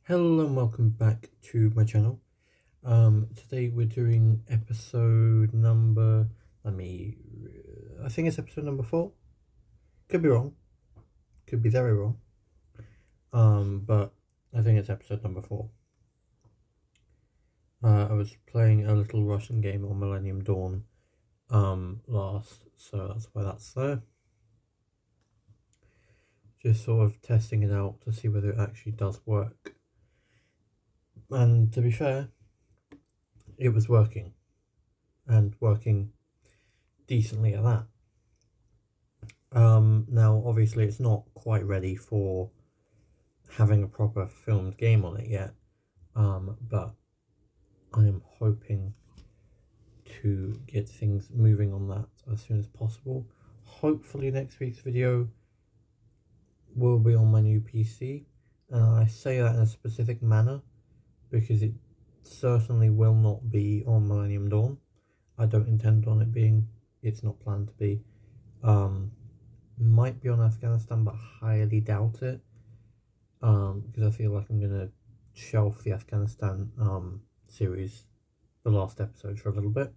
Hello and welcome back to my channel. Today we're doing episode number, I think it's episode number 4. Could be wrong. Could be very wrong. But I think it's episode number 4. I was playing a little Russian game on Millennium Dawn last, so that's why that's there. Just sort of testing it out to see whether it actually does work. And to be fair, it was working, and working decently at that. Now obviously it's not quite ready for having a proper filmed game on it yet, but I am hoping to get things moving on that as soon as possible. Hopefully next week's video will be on my new PC, and I say that in a specific manner because it certainly will not be on Millennium Dawn. I don't intend on it being, it's not planned to be. Might be on Afghanistan, but highly doubt it, because I feel like I'm going to shelf the Afghanistan series, the last episode, for a little bit,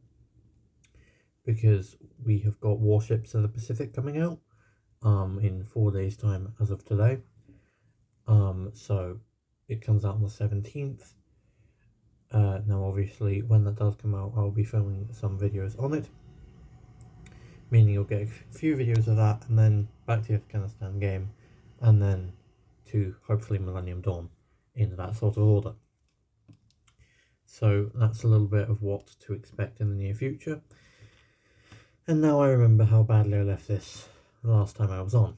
because we have got Warships of the Pacific coming out in 4 days time as of today. So it comes out on the 17th. Now obviously when that does come out, I'll be filming some videos on it, meaning you'll get a few videos of that, and then back to the Afghanistan game, and then to hopefully Millennium Dawn, in that sort of order. So that's a little bit of what to expect in the near future. And now I remember how badly I left this the last time I was on.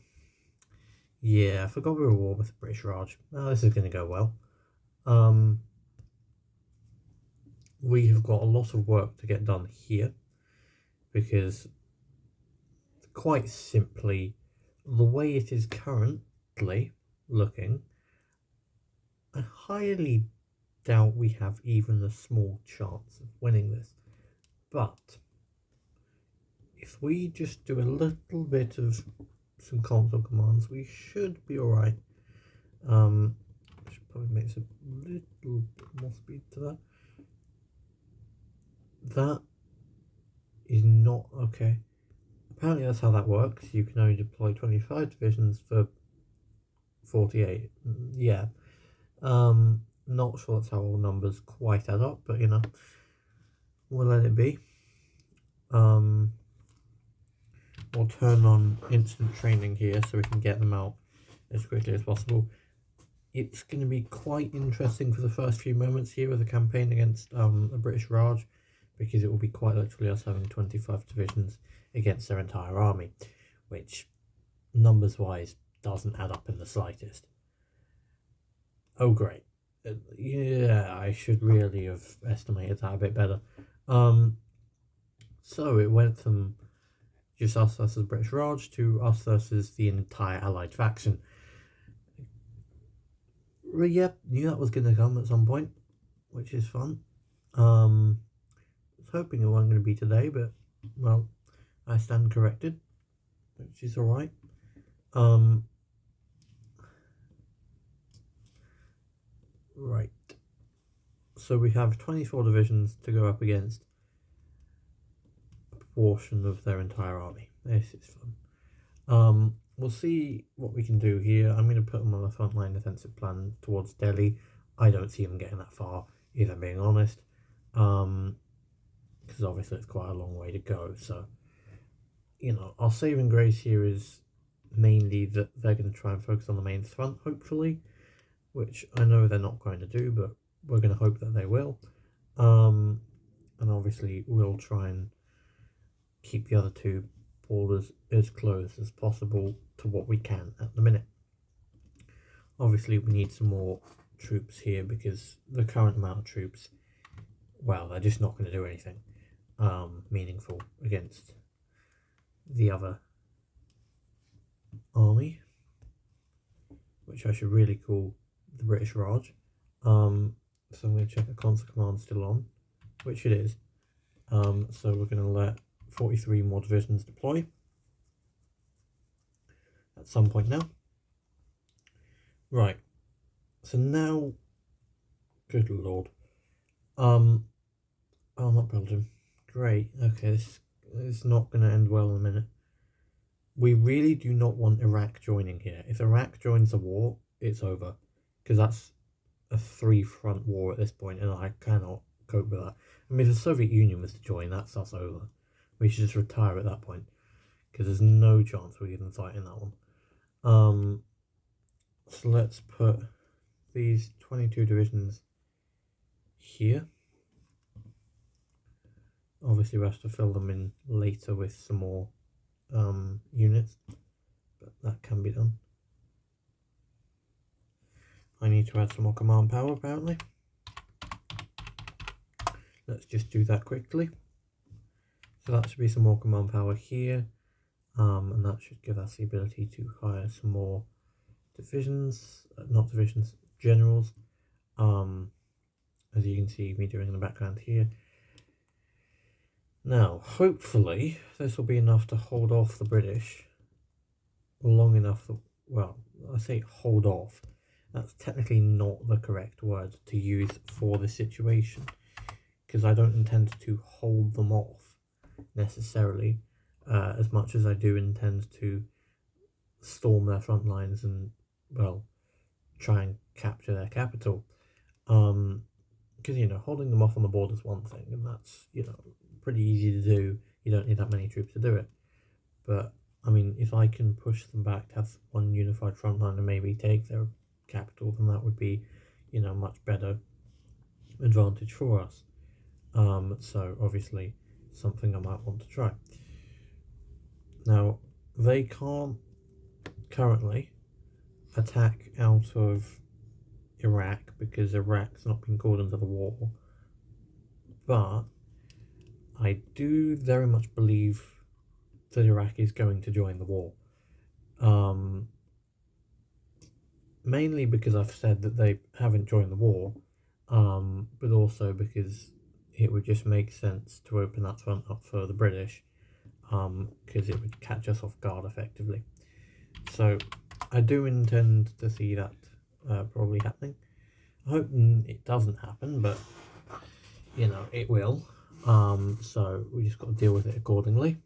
Yeah, I forgot we were at war with the British Raj. Now this is going to go well. We have got a lot of work to get done here, because quite simply, the way it is currently looking, I highly doubt we have even a small chance of winning this. But if we just do a little bit of some console commands, we should be alright. Should probably make some little bit more speed to that. That is not okay. Apparently that's how that works. You can only deploy 25 divisions for 48. Yeah. Not sure that's how all numbers quite add up, but you know, we'll let it be. We'll turn on instant training here so we can get them out as quickly as possible. It's going to be quite interesting for the first few moments here of the campaign against the British Raj, because it will be quite literally us having 25 divisions against their entire army, which numbers wise doesn't add up in the slightest. Oh great. Yeah, I should really have estimated that a bit better. So it went from just us versus British Raj to us versus the entire Allied faction. Yep, knew that was going to come at some point, which is fun. I was hoping it wasn't going to be today, but, well, I stand corrected, which is alright. Right. So we have 24 divisions to go up against a proportion of their entire army. This is fun. We'll see what we can do here. I'm going to put them on a frontline defensive plan towards Delhi. I don't see them getting that far, if I'm being honest. Because obviously it's quite a long way to go. So, you know, our saving grace here is mainly that they're going to try and focus on the main front, hopefully, which I know they're not going to do, but we're going to hope that they will. And obviously we'll try and keep the other two borders as close as possible to what we can at the minute. Obviously we need some more troops here, because the current amount of troops, well, they're just not going to do anything meaningful against the other army, which I should really call the British Raj. So I'm going to check the console command still on, which it is. So we're going to let 43 more divisions deploy at some point now. Right, so now Good lord. Oh, not Belgium. Great. Okay, this is not going to end well in a minute. We really do not want Iraq joining here. If Iraq joins the war, it's over. Because that's a 3-front war at this point, and I cannot cope with that. I mean, if the Soviet Union was to join, that's us over. We should just retire at that point. Because there's no chance we can fight in that one. So let's put these 22 divisions here. Obviously we have to fill them in later with some more units, but that can be done. I need to add some more command power apparently. Let's just do that quickly. So that should be some more command power here, and that should give us the ability to hire some more divisions, not divisions, generals, as you can see me doing in the background here. Now, hopefully, this will be enough to hold off the British long enough that, well, I say hold off. That's technically not the correct word to use for the situation, because I don't intend to hold them off necessarily, as much as I do intend to storm their front lines and, well, try and capture their capital. Because, you know, holding them off on the border is one thing, and that's, you know, pretty easy to do. You don't need that many troops to do it. But, I mean, if I can push them back to have one unified front line and maybe take their capital, then that would be, you know, much better advantage for us. So, obviously, something I might want to try. Now, they can't currently attack out of Iraq because Iraq's not been called into the war, but I do very much believe that Iraq is going to join the war, mainly because I've said that they haven't joined the war, but also because it would just make sense to open that front up for the British, because it would catch us off guard effectively. So I do intend to see that probably happening. I hope it doesn't happen, but you know, it will. So we just got to deal with it accordingly.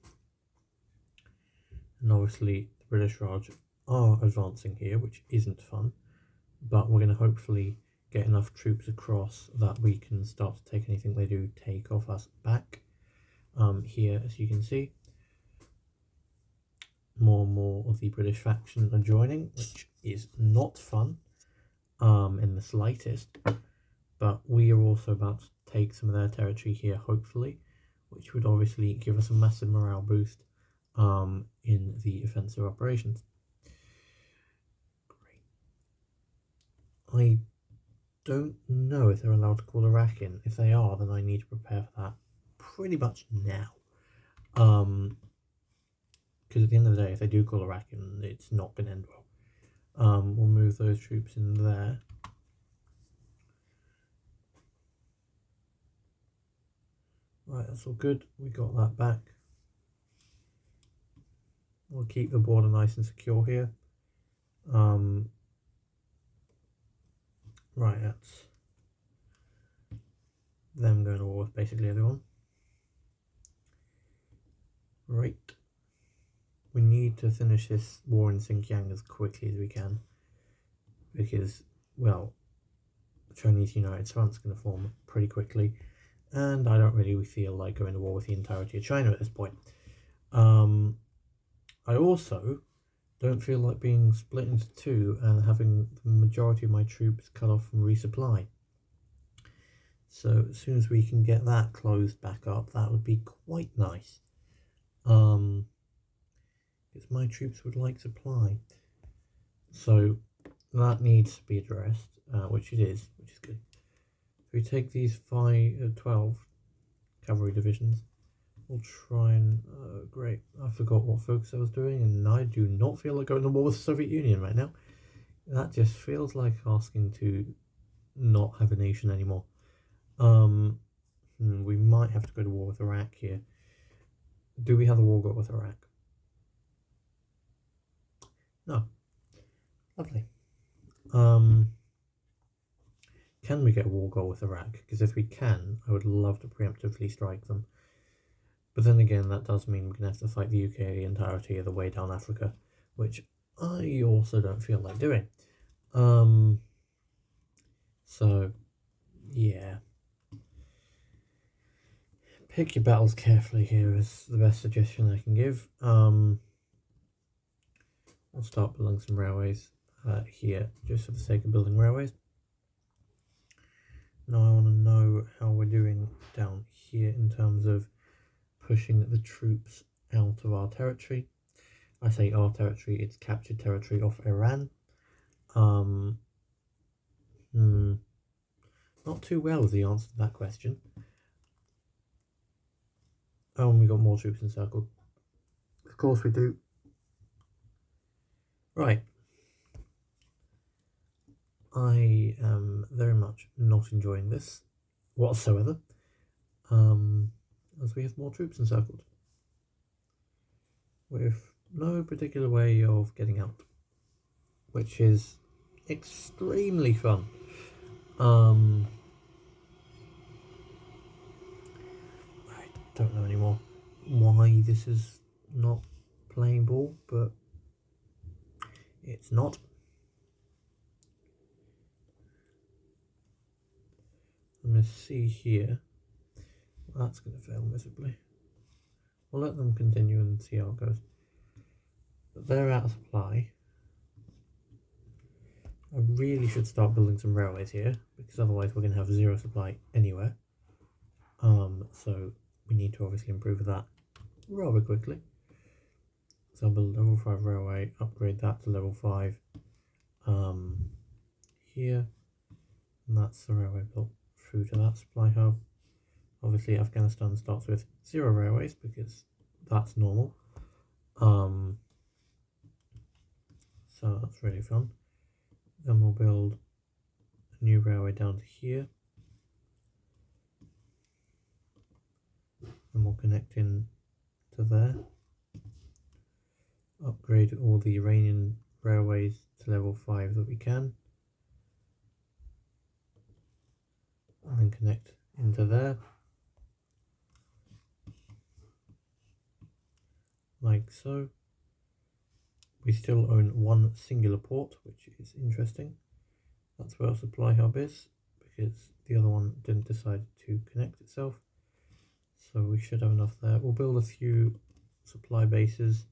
And obviously the British Raj are advancing here, which isn't fun, but we're going to hopefully get enough troops across that we can start to take anything they do take off us back. Here, as you can see, more and more of the British faction are joining, which is not fun in the slightest, but we are also about to take some of their territory here, hopefully, which would obviously give us a massive morale boost in the offensive operations. Great. I don't know if they're allowed to call Iraq in. If they are, then I need to prepare for that pretty much now. Because at the end of the day, if they do call Iraq in, it's not going to end well. We'll move those troops in there. Right, that's all good. We got that back. We'll keep the border nice and secure here. Right, that's them going to war with basically everyone. Right. We need to finish this war in Xinjiang as quickly as we can, because, well, the Chinese United Front's going to form pretty quickly, and I don't really feel like going to war with the entirety of China at this point. I also don't feel like being split into two and having the majority of my troops cut off from resupply. So as soon as we can get that closed back up, that would be quite nice. Because my troops would like supply. So that needs to be addressed, which it is, which is good. If we take these 12 cavalry divisions, we'll try and, great, I forgot what focus I was doing, and I do not feel like going to war with the Soviet Union right now. That just feels like asking to not have a nation anymore. We might have to go to war with Iraq here. Do we have a war got with Iraq? No. Lovely. can we get a war goal with Iraq? Because if we can, I would love to preemptively strike them. But then again, that does mean we're going to have to fight the UK the entirety of the way down Africa, which I also don't feel like doing. So, yeah. Pick your battles carefully here is the best suggestion I can give. We'll start building some railways here, just for the sake of building railways. Now I want to know how we're doing down here in terms of pushing the troops out of our territory. I say our territory, it's captured territory of Iran. Not too well is the answer to that question. Oh, and we got more troops encircled. Of course we do. Right. I am very much not enjoying this whatsoever, as we have more troops encircled, with no particular way of getting out, which is extremely fun. I don't know anymore why this is not playing ball, but it's not. I'm going to see here. That's going to fail miserably. We'll let them continue and see how it goes. But they're out of supply. I really should start building some railways here, because otherwise we're going to have zero supply anywhere. So we need to obviously improve that rather quickly. So I'll build a level 5 railway, upgrade that to level 5 here, and that's the railway built through to that supply hub. Obviously Afghanistan starts with 0 railways because that's normal. So that's really fun. Then we'll build a new railway down to here, and we'll connect in to there. Upgrade all the Iranian railways to level 5 that we can, and then connect into there, like so. We still own one singular port, which is interesting. That's where our supply hub is, because the other one didn't decide to connect itself. So we should have enough there. We'll build a few supply bases.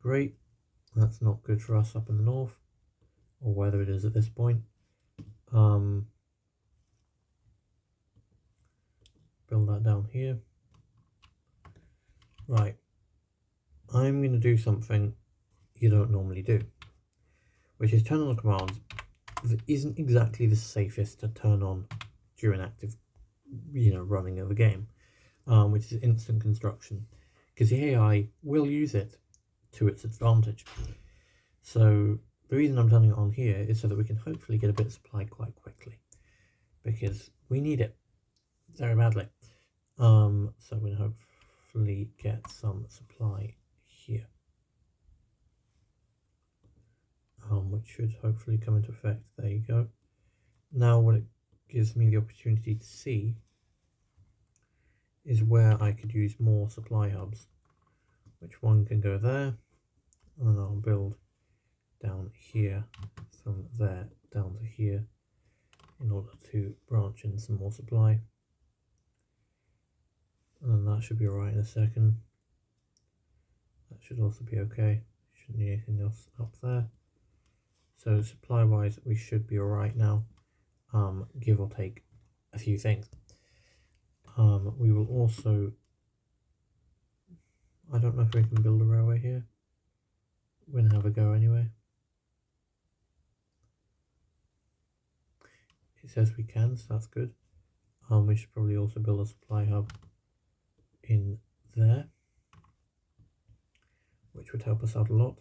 Great. That's not good for us up in the north, or whether it is at this point. Build that down here. Right. I'm going to do something you don't normally do, which is turn on the commands that isn't exactly the safest to turn on during active, running of the game, which is instant construction, because the AI will use it to its advantage. So the reason I'm turning it on here is so that we can hopefully get a bit of supply quite quickly, because we need it very badly. So we're going to hopefully get some supply here, which should hopefully come into effect. There you go. Now what it gives me the opportunity to see is where I could use more supply hubs, which one can go there, and then I'll build down here from there down to here in order to branch in some more supply, and then that should be alright in a second. That should also be okay. Shouldn't need anything else up there. So supply wise we should be alright now, give or take a few things. We will also, I don't know if we can build a railway here. We're going to have a go anyway. It says we can, so that's good. We should probably also build a supply hub in there, which would help us out a lot.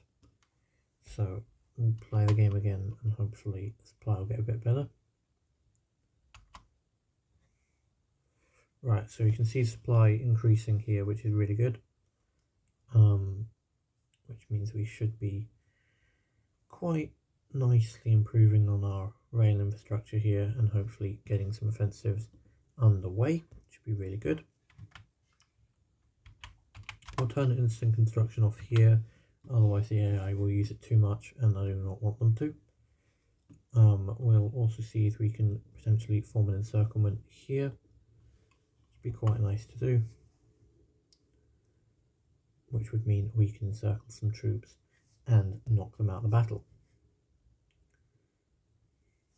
So we'll play the game again and hopefully supply will get a bit better. Right, so you can see supply increasing here, which is really good, which means we should be quite nicely improving on our rail infrastructure here and hopefully getting some offensives underway, which would be really good. We'll turn instant construction off here, otherwise the AI will use it too much and I do not want them to. We'll also see if we can potentially form an encirclement here, which would be quite nice to do, which would mean we can encircle some troops and knock them out of the battle.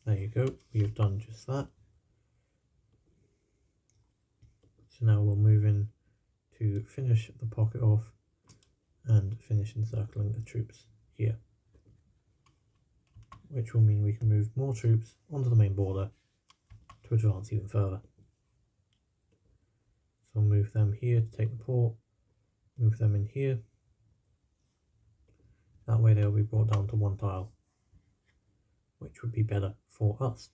There you go, we have done just that. So now we'll move in to finish the pocket off and finish encircling the troops here, which will mean we can move more troops onto the main border to advance even further. So we'll move them here to take the port, move them in here. That way they'll be brought down to one tile, which would be better for us.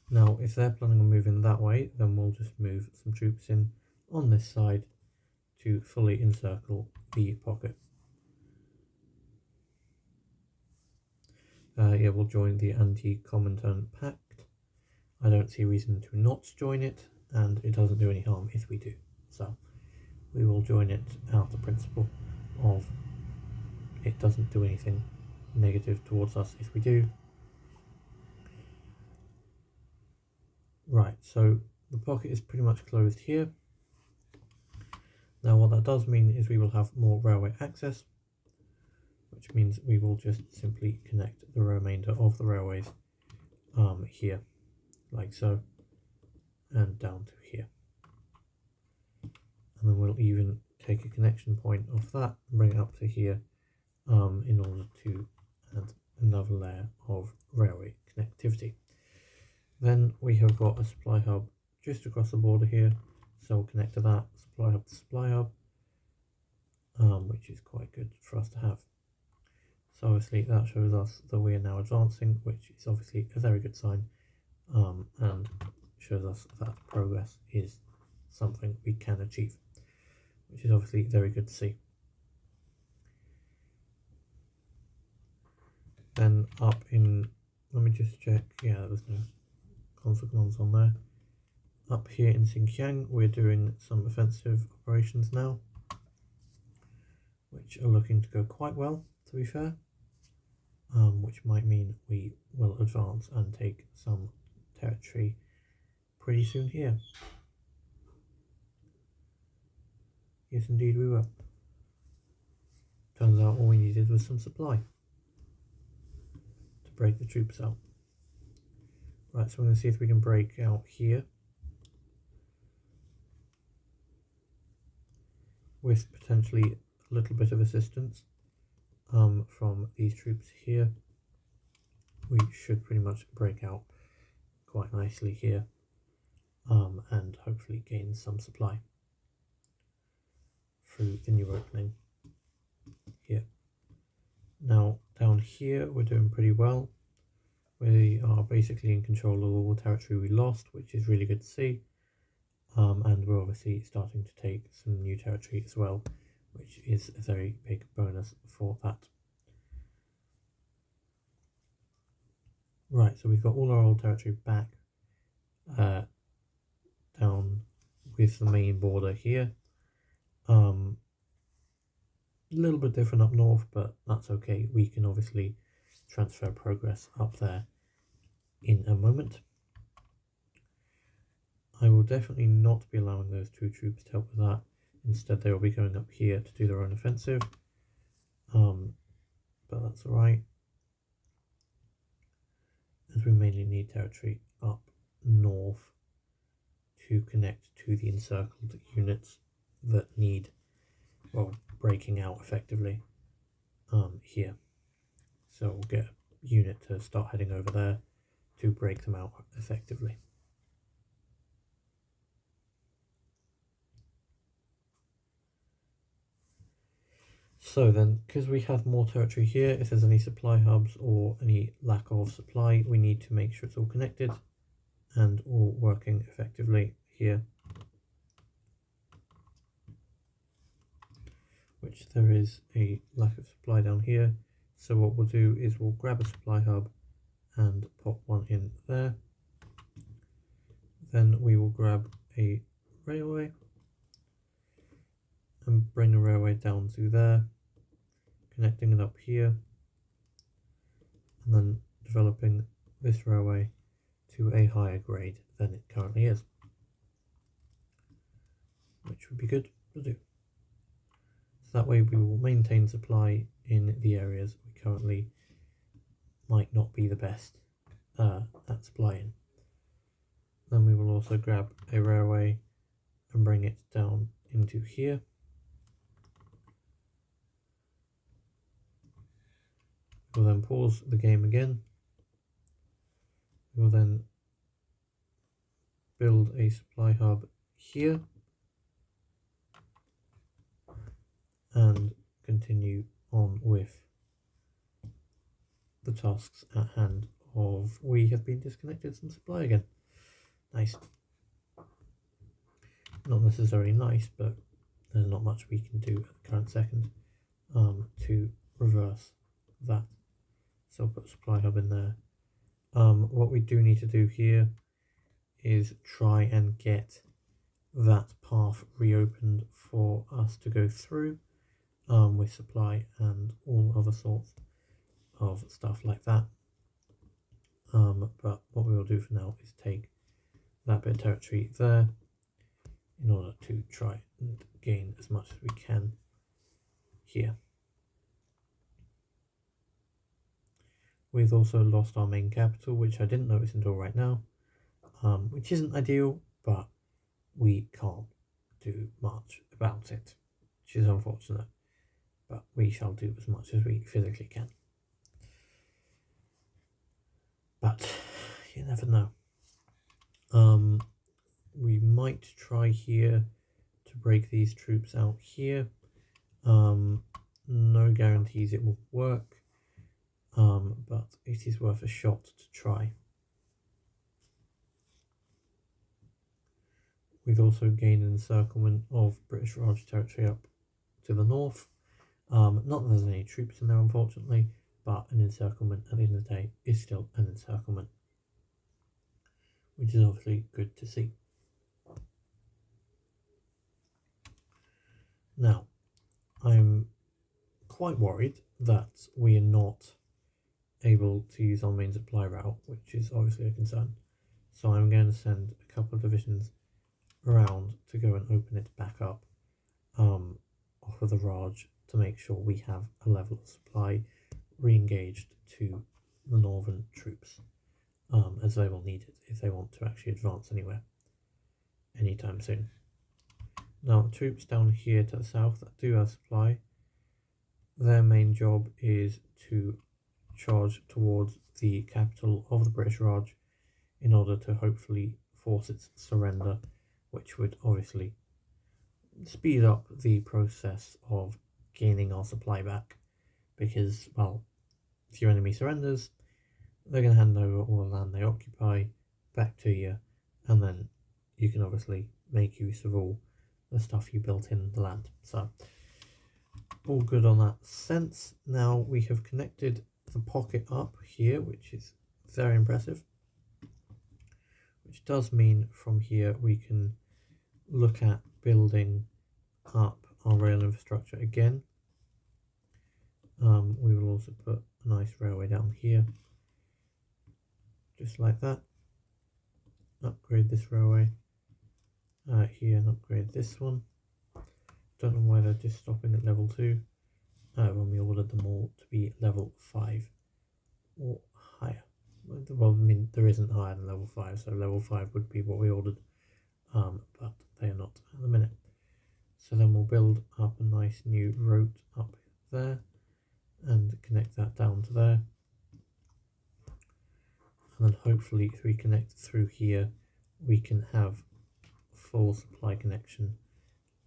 Now, if they're planning on moving that way, then we'll just move some troops in on this side to fully encircle the pocket. Yeah, we'll join the anti-Comintern Pact. I don't see a reason to not join it, and it doesn't do any harm if we do. So we will join it out of principle of it doesn't do anything negative towards us if we do. Right, so the pocket is pretty much closed here. Now what that does mean is we will have more railway access, which means we will just simply connect the remainder of the railways here, like so, and down to here. And then we'll even take a connection point of that and bring it up to here in order to add another layer of railway connectivity. Then we have got a supply hub just across the border here, so we'll connect to that supply hub to supply hub, which is quite good for us to have. So obviously that shows us that we are now advancing, which is obviously a very good sign, and shows us that progress is something we can achieve, which is obviously very good to see. Then up in, let me just check, yeah, there was no console on there. Up here in Xinjiang, we're doing some offensive operations now, which are looking to go quite well, to be fair, which might mean we will advance and take some territory pretty soon here. Yes, indeed we will. Turns out all we needed was some supply to break the troops out. Right, so we're going to see if we can break out here with potentially a little bit of assistance from these troops here. We should pretty much break out quite nicely here and hopefully gain some supply through the new opening here. Now down here we're doing pretty well. We are basically in control of all the territory we lost, which is really good to see. And we're obviously starting to take some new territory as well, which is a very big bonus for that. Right, so we've got all our old territory back down with the main border here. A little bit different up north, but that's okay. We can obviously transfer progress up there in a moment. I will definitely not be allowing those two troops to help with that. Instead, they will be going up here to do their own offensive. But that's alright, as we mainly need territory up north to connect to the encircled units that need, well, breaking out effectively here. So we'll get a unit to start heading over there to break them out effectively. So then, because we have more territory here, if there's any supply hubs or any lack of supply, we need to make sure it's all connected and all working effectively here, which there is a lack of supply down here. So what we'll do is we'll grab a supply hub and pop one in there. Then we will grab a railway and bring a railway down to there, connecting it up here, and then developing this railway to a higher grade than it currently is, which would be good to do. So that way we will maintain supply in the areas we currently might not be the best at supplying. Then we will also grab a railway and bring it down into here. We'll then pause the game again. We'll then build a supply hub here and continue on with the tasks at hand of we have been disconnected from supply again. Nice. Not necessarily nice, but there's not much we can do at the current second to reverse that. So I'll put supply hub in there. What we do need to do here is try and get that path reopened for us to go through with supply and all other sorts of stuff like that. But what we will do for now is take that bit of territory there in order to try and gain as much as we can here. We've also lost our main capital, which I didn't notice until right now, which isn't ideal, but we can't do much about it, which is unfortunate, but we shall do as much as we physically can. But you never know. We might try here to break these troops out here. No guarantees it will work, but it is worth a shot to try. We've also gained an encirclement of British Raj territory up to the north. Not that there's any troops in there, unfortunately, but an encirclement at the end of the day is still an encirclement, which is obviously good to see. Now, I'm quite worried that we are not able to use our main supply route, which is obviously a concern. So I'm going to send a couple of divisions around to go and open it back up off of the Raj to make sure we have a level of supply re-engaged to the northern troops, as they will need it if they want to actually advance anywhere anytime soon. Now, the troops down here to the south that do have supply, their main job is to charge towards the capital of the British Raj in order to hopefully force its surrender, which would obviously speed up the process of gaining our supply back, because, well, if your enemy surrenders, they're going to hand over all the land they occupy back to you, and then you can obviously make use of all the stuff you built in the land. So all good on that sense. Now we have connected the pocket up here, which is very impressive, which does mean from here we can look at building up our rail infrastructure again. We will also put a nice railway down here, just like that. Upgrade this railway here and upgrade this one. Don't know why they're just stopping at level 2 when we ordered them all to be level 5 or higher. Well, I mean, there isn't higher than level 5, so level 5 would be what we ordered, but they are not at the minute. So then we'll build up a nice new road up there and connect that down to there. And then hopefully if we connect through here, we can have full supply connection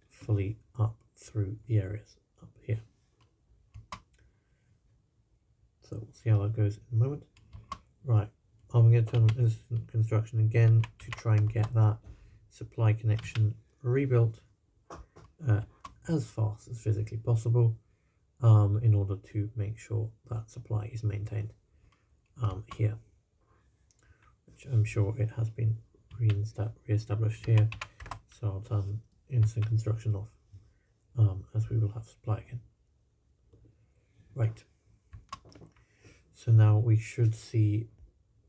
fully up through the areas up here. So we'll see how that goes in a moment. Right, I'm going to turn on instant construction again to try and get that supply connection rebuilt as fast as physically possible. in order to make sure that supply is maintained here, which I'm sure it has been re-established here. So I'll turn instant construction off, as we will have supply again. Right, so now we should see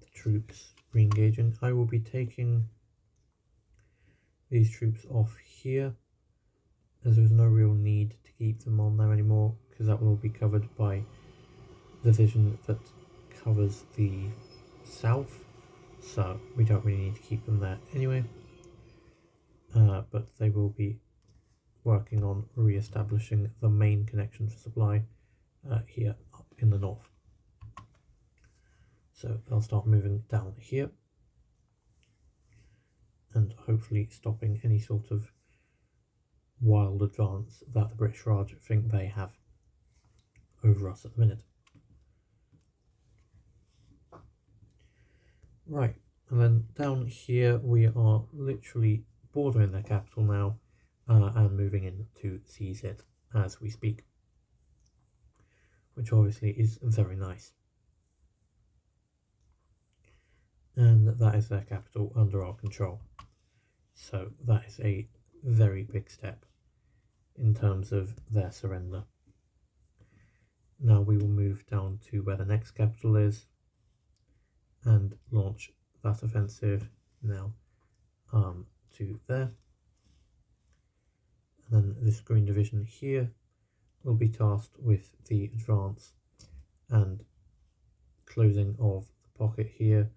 the troops re-engaging. I will be taking these troops off here, as there's no real need to keep them on there anymore, because that will all be covered by the division that covers the south, so we don't really need to keep them there anyway. But they will be working on re-establishing the main connection for supply here up in the north. So they'll start moving down here and hopefully stopping any sort of wild advance that the British Raj think they have over us at the minute. Right, and then down here we are literally bordering their capital now and moving in to seize it as we speak, which obviously is very nice. And that is their capital under our control. So that is a very big step in terms of their surrender. Now we will move down to where the next capital is and launch that offensive now to there. And then this green division here will be tasked with the advance and closing of the pocket here,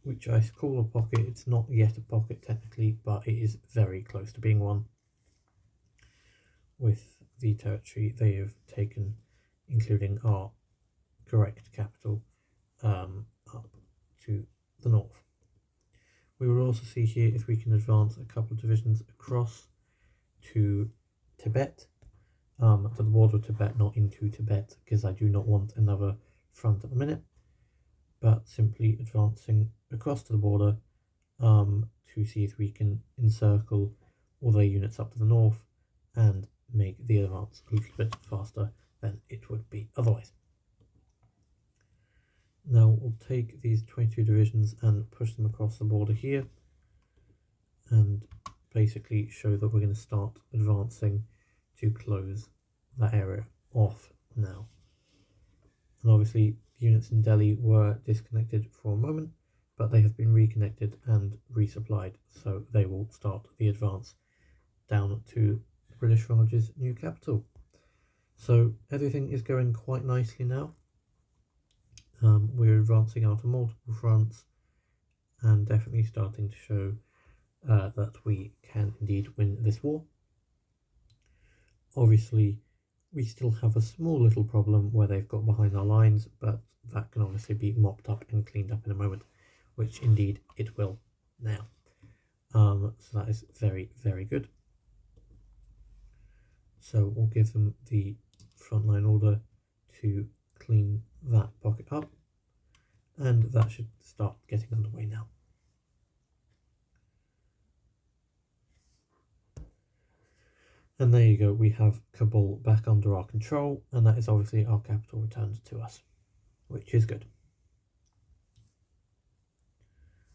which I call a pocket. It's not yet a pocket technically, but it is very close to being one, with the territory they have taken, including our correct capital, up to the north. We will also see here if we can advance a couple of divisions across to Tibet, to the border of Tibet, not into Tibet, because I do not want another front at the minute, but simply advancing across to the border to see if we can encircle all their units up to the north and make the advance a little bit faster than it would be otherwise. Now we'll take these 22 divisions and push them across the border here and basically show that we're going to start advancing to close that area off now. And obviously units in Delhi were disconnected for a moment, but they have been reconnected and resupplied, so they will start the advance down to the British Raj's new capital. So everything is going quite nicely now. We're advancing out of multiple fronts and definitely starting to show that we can indeed win this war. Obviously, we still have a small little problem where they've got behind our lines, but that can obviously be mopped up and cleaned up in a moment, which indeed it will now. So that is very, very good. So we'll give them the frontline order to clean that pocket up, and that should start getting underway now. And there you go, we have Kabul back under our control, and that is obviously our capital returned to us, which is good.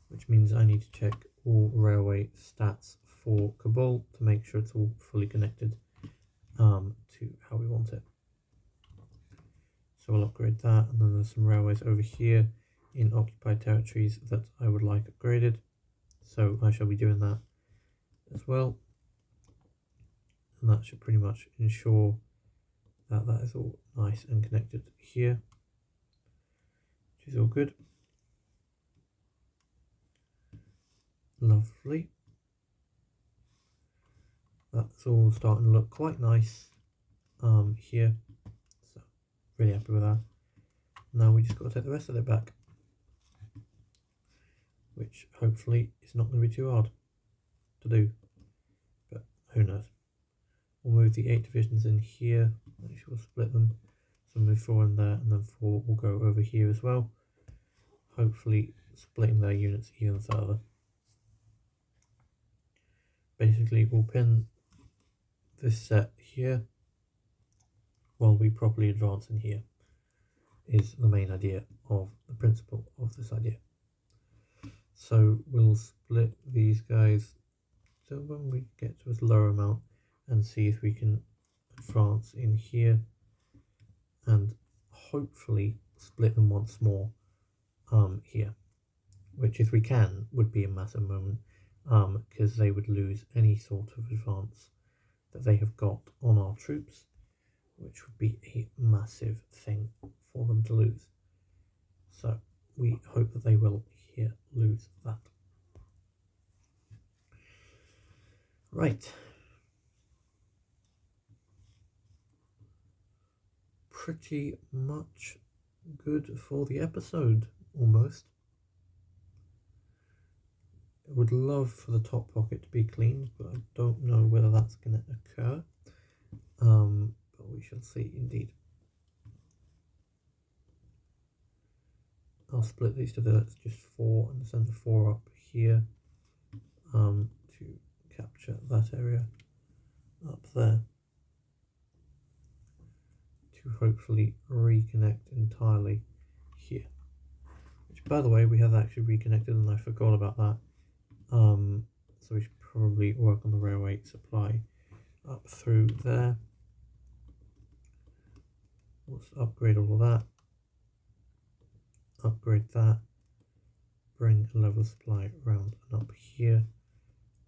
Which means I need to check all railway stats for Kabul to make sure it's all fully connected to how we want it. So we'll upgrade that, and then there's some railways over here in occupied territories that I would like upgraded, so I shall be doing that as well. And that should pretty much ensure that that is all nice and connected here, which is all good. Lovely. That's all starting to look quite nice here, so really happy with that. Now we just got to take the rest of it back, which hopefully is not going to be too hard to do, but who knows. We'll move the 8 divisions in here, make sure we'll split them, so move 4 in there, and then 4 will go over here as well, hopefully splitting their units even further. Basically we'll pin this set here, while we properly advance in here, is the main idea of the principle of this idea. So we'll split these guys so when we get to a lower amount and see if we can advance in here and hopefully split them once more here, which if we can would be a massive moment, because they would lose any sort of advance that they have got on our troops, which would be a massive thing for them to lose. So we hope that they will here lose that. Right. Pretty much good for the episode, almost. I would love for the top pocket to be cleaned, but I don't know whether that's going to occur. But we shall see indeed. I'll split these to that's just 4 and send the 4 up here to capture that area up there to hopefully reconnect entirely here, which by the way we have actually reconnected and I forgot about that. So we should probably work on the railway supply up through there. Let's upgrade all of that, upgrade that, bring a level of supply around and up here.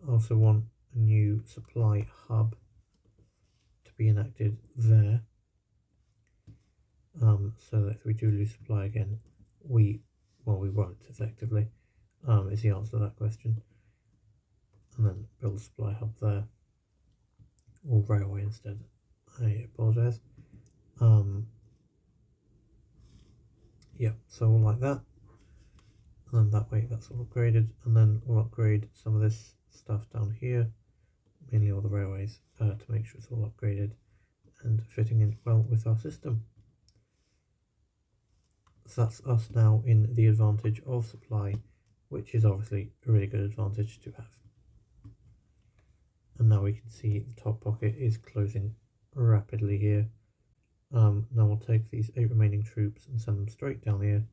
I also want a new supply hub to be enacted there, so that if we do lose supply again, we won't effectively, is the answer to that question. And then build a supply hub there, or railway instead, I apologise. Yeah, so we'll like that, and then that way that's all upgraded, and then we'll upgrade some of this stuff down here, mainly all the railways, to make sure it's all upgraded and fitting in well with our system. So that's us now in the advantage of supply, which is obviously a really good advantage to have. And now we can see the top pocket is closing rapidly here. Now we'll take these 8 remaining troops and send them straight down here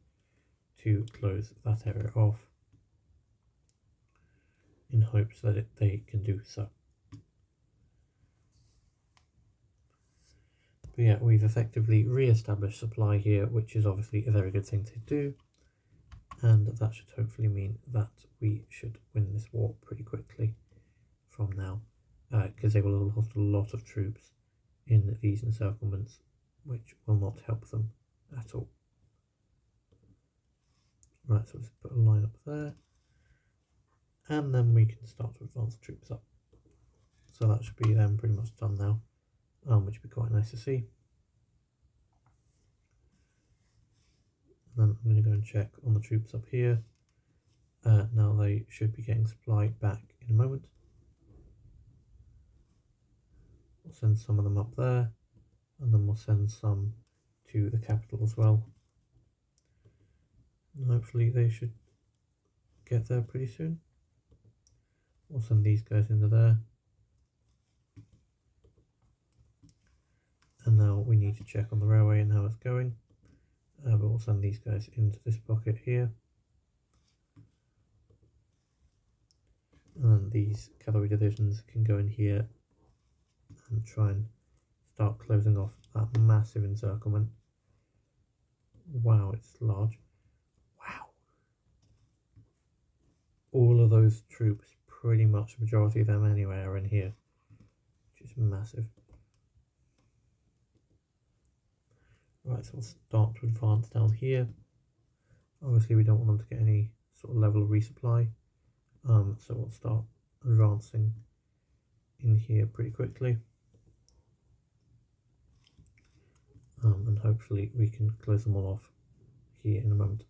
to close that area off, in hopes that they can do so. But yeah, we've effectively re-established supply here, which is obviously a very good thing to do, and that should hopefully mean that we should win this war pretty quickly from now, because they will have lost a lot of troops in these encirclements, which will not help them at all. Right, so let's put a line up there, and then we can start to advance troops up. So that should be them pretty much done now, which would be quite nice to see. And then I'm going to go and check on the troops up here. Now they should be getting supply back in a moment. We'll send some of them up there, and then we'll send some to the capital as well. And hopefully they should get there pretty soon. We'll send these guys into there. And now we need to check on the railway and how it's going. But we'll send these guys into this pocket here. And these cavalry divisions can go in here and try and start closing off that massive encirclement. Wow, it's large. Wow. All of those troops, pretty much the majority of them anyway, are in here, which is massive. Right, so we'll start to advance down here. Obviously we don't want them to get any sort of level of resupply, so we'll start advancing in here pretty quickly, and hopefully we can close them all off here in a moment.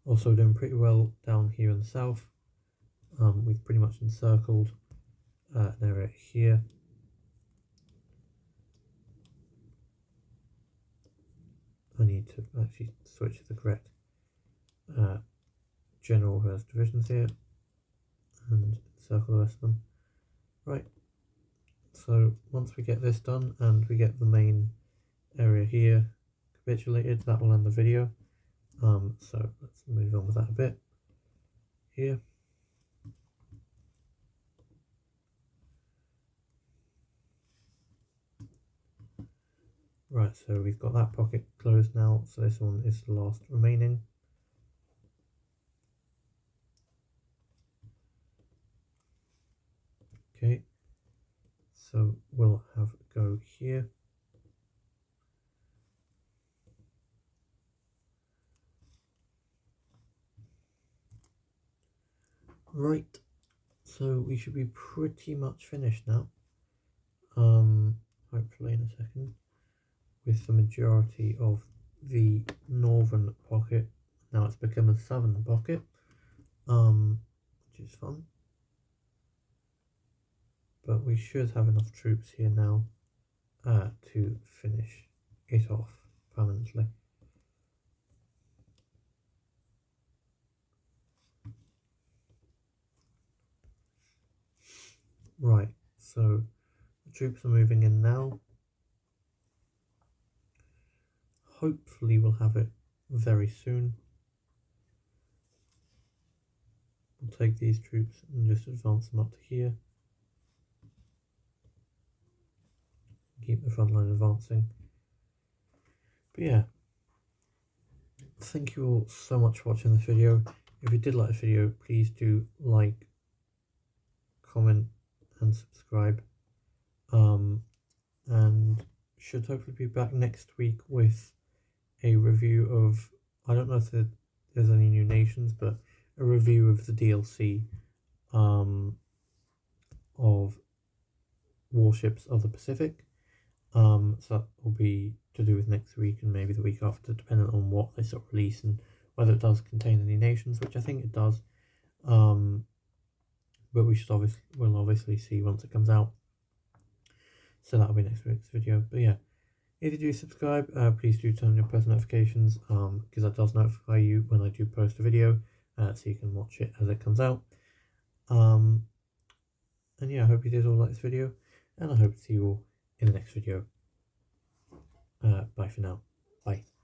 Also doing pretty well down here in the south. We've pretty much encircled an area here. I need to actually switch to the correct general who has divisions here and circle the rest of them. Right, So once we get this done and we get the main area here capitulated, that will end the video. So let's move on with that a bit here. Right, so we've got that pocket closed now, so this one is the last remaining. Okay, so we'll have a go here. Right, so we should be pretty much finished now. Hopefully in a second, with the majority of the northern pocket. Now it's become a southern pocket, which is fun. But we should have enough troops here now to finish it off permanently. Right, so the troops are moving in now. Hopefully we'll have it very soon. We'll take these troops and just advance them up to here. Keep the front line advancing. But yeah, thank you all so much for watching this video. If you did like this video, please do like, comment and subscribe. And should hopefully be back next week with a review of, I don't know if there's any new nations, but a review of the DLC of Warships of the Pacific. So that will be to do with next week and maybe the week after, depending on what they sort of release and whether it does contain any nations, which I think it does. But we'll obviously see once it comes out. So that'll be next week's video. But yeah, if you do subscribe, please do turn on your post notifications, because that does notify you when I do post a video, so you can watch it as it comes out. And yeah, I hope you did all like this video, and I hope to see you all in the next video. Bye for now. Bye.